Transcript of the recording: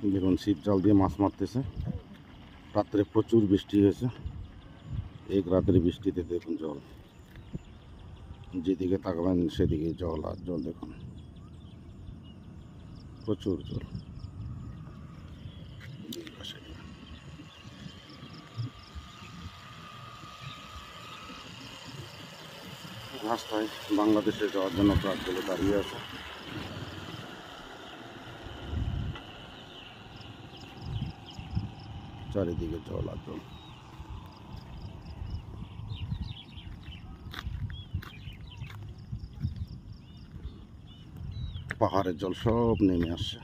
দেখুন ছিপ জাল দিয়ে মাছ মারতেছে। রাত্রে প্রচুর বৃষ্টি হয়েছে। এক রাতের বৃষ্টিতে দেখুন জল, যেদিকে তাকাবেন সেদিকে জল আর জল। দেখুন প্রচুর জল। রাস্তায় বাংলাদেশে যাওয়ার জন্য ট্রাকগুলো দাঁড়িয়ে আছে। চারিদিকে জল আর জল। পাহাড়ের জল সব নেমে আসছে।